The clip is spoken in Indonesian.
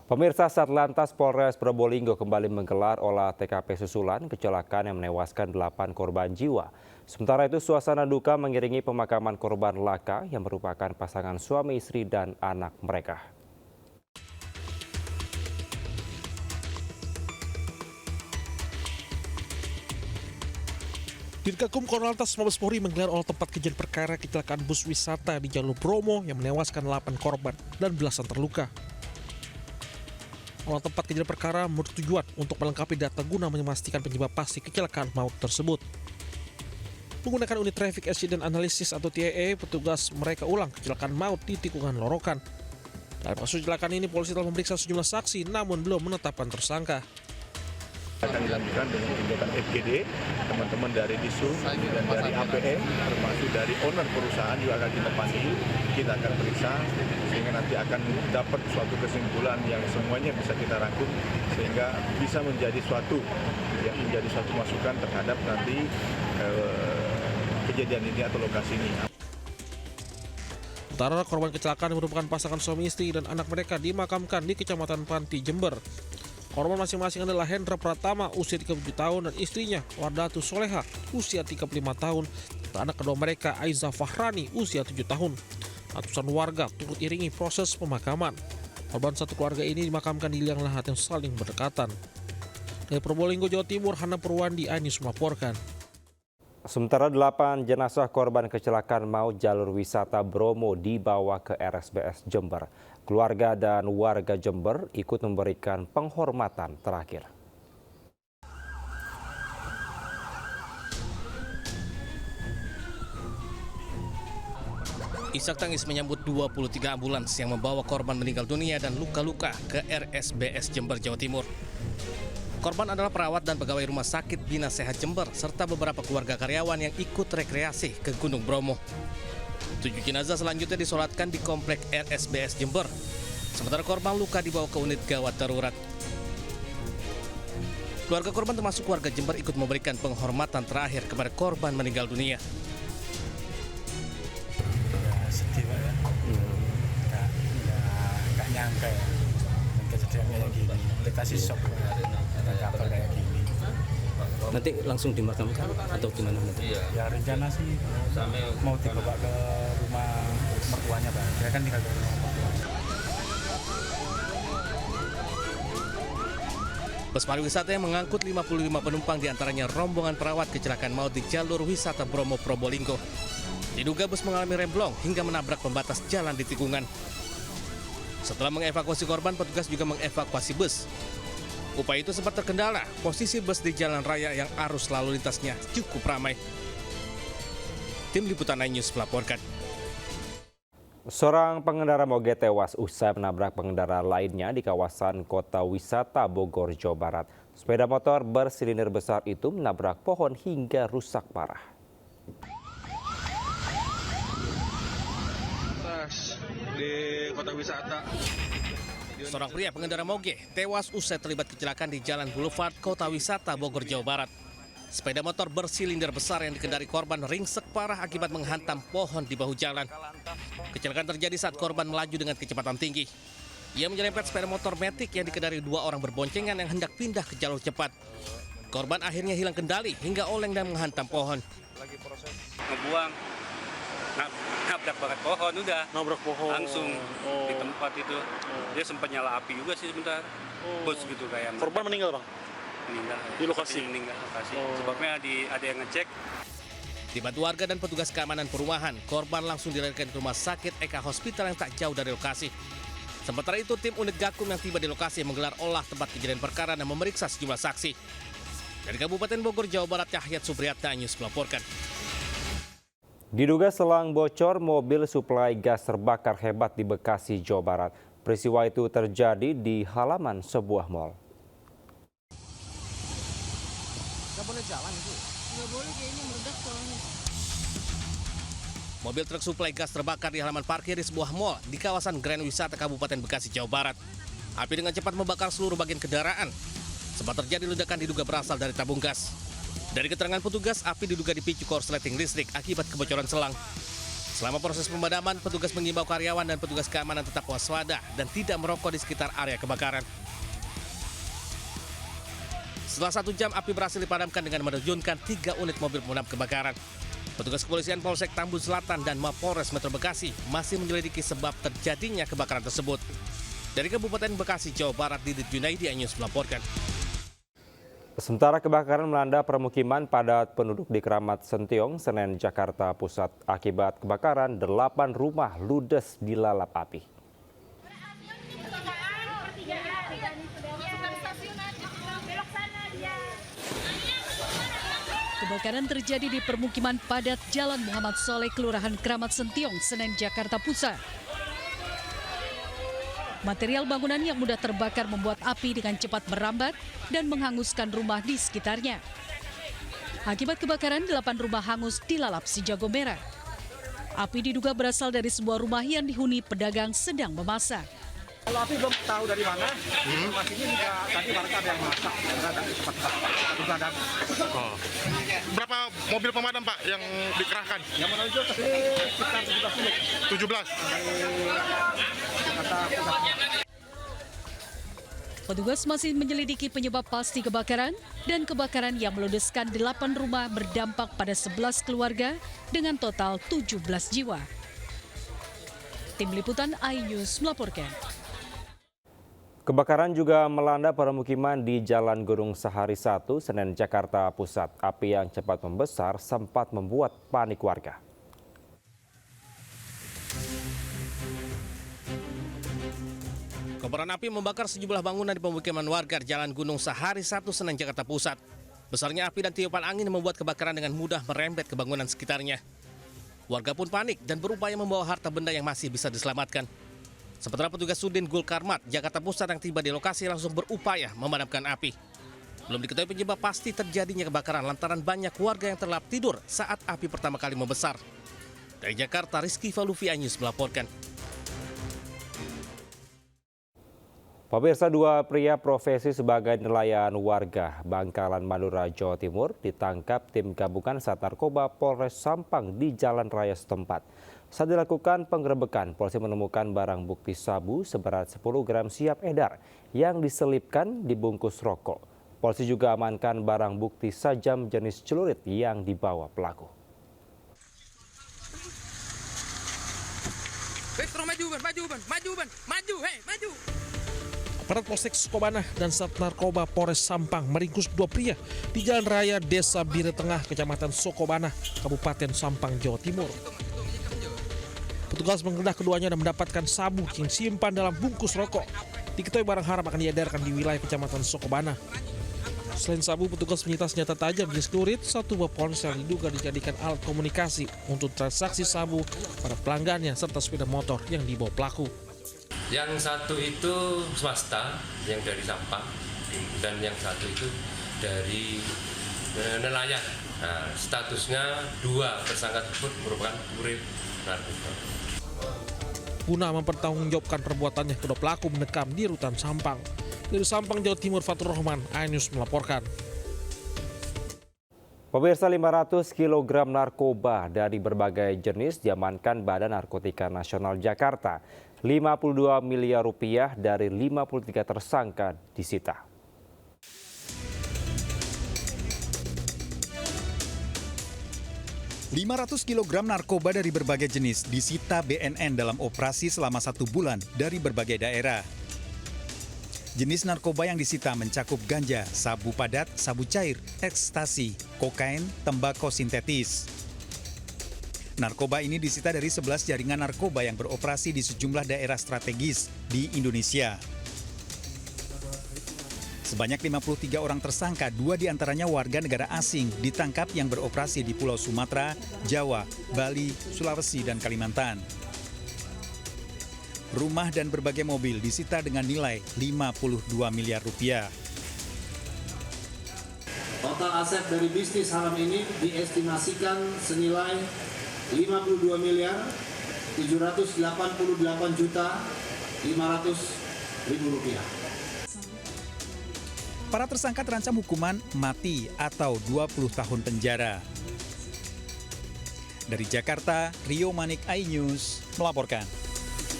Pemirsa, Satlantas Polres Probolinggo kembali menggelar olah TKP susulan kecelakaan yang menewaskan 8 korban jiwa. Sementara itu, suasana duka mengiringi pemakaman korban laka yang merupakan pasangan suami istri dan anak mereka. Dirgakum Korlantas Mabes Polri menggelar olah tempat kejadian perkara kecelakaan bus wisata di Jalur Bromo yang menewaskan 8 korban dan belasan terluka. Olah tempat kejadian perkara bertujuan untuk melengkapi data guna memastikan penyebab pasti kecelakaan maut tersebut. Menggunakan unit Traffic Accident Analysis atau TAA, petugas mereka ulang kecelakaan maut di tikungan Lorokan. Dalam kasus kecelakaan ini, polisi telah memeriksa sejumlah saksi namun belum menetapkan tersangka. Akan dilakukan dengan tindakan FGD, teman-teman dari Disub dan dari APM, termasuk dari owner perusahaan juga akan kita panggil, kita akan periksa, sehingga nanti akan dapat suatu kesimpulan yang semuanya bisa kita rangkum, sehingga bisa menjadi suatu masukan terhadap nanti kejadian ini atau lokasi ini. Sementara korban kecelakaan yang merupakan pasangan suami istri dan anak mereka dimakamkan di Kecamatan Panti, Jember. Korban masing-masing adalah Hendra Pratama, usia 37 tahun, dan istrinya Wardatu Soleha, usia 35 tahun, dan anak kedua mereka Aiza Fahrani, usia 7 tahun. Ratusan warga turut iringi proses pemakaman. Korban satu keluarga ini dimakamkan di liang lahat yang saling berdekatan. Dari Probolinggo, Jawa Timur, Hana Purwandi, Anies melaporkan. Sementara 8 jenazah korban kecelakaan maut jalur wisata Bromo dibawa ke RSBS Jember. Keluarga dan warga Jember ikut memberikan penghormatan terakhir. Isak tangis menyambut 23 ambulans yang membawa korban meninggal dunia dan luka-luka ke RSBS Jember, Jawa Timur. Korban adalah perawat dan pegawai Rumah Sakit Bina Sehat Jember serta beberapa keluarga karyawan yang ikut rekreasi ke Gunung Bromo. 7 jenazah selanjutnya disolatkan di komplek RSBS Jember. Sementara korban luka dibawa ke unit gawat darurat. Keluarga korban termasuk warga Jember ikut memberikan penghormatan terakhir kepada korban meninggal dunia. Ya, sedih Pak ya. Nggak nyangka ya. Kejadian kayak gini. Kita sih shock ada kabar kayak gini. Nanti langsung dimakamkan atau gimana nanti? Ya rencana sih mau dibawa ke rumah mertuanya Pak. Dia kan tinggal di rumah mertuanya. Bus pariwisata yang mengangkut 55 penumpang diantaranya rombongan perawat kecelakaan maut di jalur wisata Bromo Probolinggo. Diduga bus mengalami remblong hingga menabrak pembatas jalan di tikungan. Setelah mengevakuasi korban, petugas juga mengevakuasi bus. Upaya itu sempat terkendala, posisi bus di jalan raya yang arus lalu lintasnya cukup ramai. Tim Liputan iNews melaporkan. Seorang pengendara moge tewas usai menabrak pengendara lainnya di kawasan Kota Wisata Bogor, Jawa Barat. Sepeda motor bersilinder besar itu menabrak pohon hingga rusak parah. Di Kota Wisata. Seorang pria pengendara moge tewas usai terlibat kecelakaan di Jalan Boulevard Kota Wisata Bogor, Jawa Barat. Sepeda motor bersilinder besar yang dikendari korban ringsek parah akibat menghantam pohon di bahu jalan. Kecelakaan terjadi saat korban melaju dengan kecepatan tinggi. Ia menyerempet sepeda motor Matic yang dikendari 2 orang berboncengan yang hendak pindah ke jalur cepat. Korban akhirnya hilang kendali hingga oleng dan menghantam pohon. Ngebuang, nabrak banget pohon udah. Nabrak pohon. Langsung di tempat itu. Dia sempat nyala api juga sih sebentar. Bus gitu kayak. Korban meninggal Bang? Meninggal. Di lokasi? Meninggal lokasi. Sebabnya ada yang ngecek. Dibantu warga dan petugas keamanan perumahan, korban langsung dilarikan ke Rumah Sakit Eka Hospital yang tak jauh dari lokasi. Sementara itu, tim unit Gakum yang tiba di lokasi menggelar olah tempat kejadian perkara dan memeriksa sejumlah saksi. Dari Kabupaten Bogor, Jawa Barat, Cahyat Supriyatna, iNews melaporkan. Diduga selang bocor, mobil suplai gas terbakar hebat di Bekasi, Jawa Barat. Peristiwa itu terjadi di halaman sebuah mal. Nggak boleh jalan itu? Nggak boleh, kayaknya meledak soalnya. Mobil truk suplai gas terbakar di halaman parkir di sebuah mal di kawasan Grand Wisata Kabupaten Bekasi, Jawa Barat. Api dengan cepat membakar seluruh bagian kendaraan. Sempat terjadi ledakan diduga berasal dari tabung gas. Dari keterangan petugas, api diduga dipicu korsleting listrik akibat kebocoran selang. Selama proses pemadaman, petugas mengimbau karyawan dan petugas keamanan tetap waspada dan tidak merokok di sekitar area kebakaran. Setelah 1 jam, api berhasil dipadamkan dengan menerjunkan 3 unit mobil pemadam kebakaran. Petugas kepolisian Polsek Tambun Selatan dan Mapolres Metro Bekasi masih menyelidiki sebab terjadinya kebakaran tersebut. Dari Kabupaten Bekasi, Jawa Barat, Didit Junaidi, iNews melaporkan. Sementara kebakaran melanda permukiman padat penduduk di Kramat Sentiong, Senen, Jakarta Pusat. Akibat kebakaran, 8 rumah ludes dilalap api. Kebakaran terjadi di permukiman padat Jalan Muhammad Soleh, Kelurahan Kramat Sentiong, Senen, Jakarta Pusat. Material bangunan yang mudah terbakar membuat api dengan cepat merambat dan menghanguskan rumah di sekitarnya. Akibat kebakaran, 8 rumah hangus dilalap si jago merah. Api diduga berasal dari sebuah rumah yang dihuni pedagang sedang memasak. Kalau api belum tahu dari mana, informasinya juga tadi warga ada yang masak, cepat. Berapa mobil pemadam Pak yang dikerahkan? Yang menuju ke sini sekitar 17 unit. 17? Petugas masih menyelidiki penyebab pasti kebakaran dan kebakaran yang meludeskan 8 rumah berdampak pada 11 keluarga dengan total 17 jiwa. Tim Liputan iNews melaporkan. Kebakaran juga melanda permukiman di Jalan Gunung Sahari 1, Senen, Jakarta Pusat. Api yang cepat membesar sempat membuat panik warga. Kobaran api membakar sejumlah bangunan di pemukiman warga di Jalan Gunung Sahari 1, Senen, Jakarta Pusat. Besarnya api dan tiupan angin membuat kebakaran dengan mudah merembet ke bangunan sekitarnya. Warga pun panik dan berupaya membawa harta benda yang masih bisa diselamatkan. Sementara petugas Sudin Gul Karmat, Jakarta Pusat yang tiba di lokasi langsung berupaya memadamkan api. Belum diketahui penyebab pasti terjadinya kebakaran lantaran banyak warga yang terlelap tidur saat api pertama kali membesar. Dari Jakarta, Rizky Falufi, iNews melaporkan. Pemirsa, 2 pria profesi sebagai nelayan warga Bangkalan, Madura, Jawa Timur ditangkap tim gabungan Sat Narkoba Polres Sampang di jalan raya setempat. Saat dilakukan penggerebekan, polisi menemukan barang bukti sabu seberat 10 gram siap edar yang diselipkan di bungkus rokok. Polisi juga amankan barang bukti sajam jenis celurit yang dibawa pelaku. Maju. Aparat Polsek Sukabana dan Sat Narkoba Polres Sampang meringkus 2 pria di Jalan Raya Desa Bire Tengah, Kecamatan Sukabana, Kabupaten Sampang, Jawa Timur. Petugas menggeledah keduanya dan mendapatkan sabu yang disimpan dalam bungkus rokok. Diketahui barang haram akan diedarkan di wilayah Kecamatan Sukabana. Selain sabu, petugas menyita senjata tajam jenis celurit, 1 buah ponsel yang diduga dijadikan alat komunikasi untuk transaksi sabu pada pelanggannya serta sepeda motor yang dibawa pelaku. Yang satu itu swasta yang dari Sampang dan yang satu itu dari nelayan. Nah, statusnya 2 tersangka tersebut merupakan kurir narkoba. Guna mempertanggungjawabkan perbuatannya, kedua pelaku mendekam di rutan Sampang. Dari Sampang, Jawa Timur, Fatur Rahman, iNews melaporkan. Pemirsa, 500 kg narkoba dari berbagai jenis diamankan Badan Narkotika Nasional Jakarta. 52 miliar rupiah dari 53 tersangka disita. ...500 kg narkoba dari berbagai jenis disita BNN dalam operasi selama 1 bulan dari berbagai daerah. Jenis narkoba yang disita mencakup ganja, sabu padat, sabu cair, ekstasi, kokain, tembakau sintetis. Narkoba ini disita dari 11 jaringan narkoba yang beroperasi di sejumlah daerah strategis di Indonesia. Sebanyak 53 orang tersangka, 2 diantaranya warga negara asing, ditangkap yang beroperasi di Pulau Sumatera, Jawa, Bali, Sulawesi, dan Kalimantan. Rumah dan berbagai mobil disita dengan nilai 52 miliar rupiah. Total aset dari bisnis haram ini diestimasikan senilai 52 miliar 788 juta 500 ribu rupiah. Para tersangka terancam hukuman mati atau 20 tahun penjara. Dari Jakarta, Rio Manik, iNews melaporkan.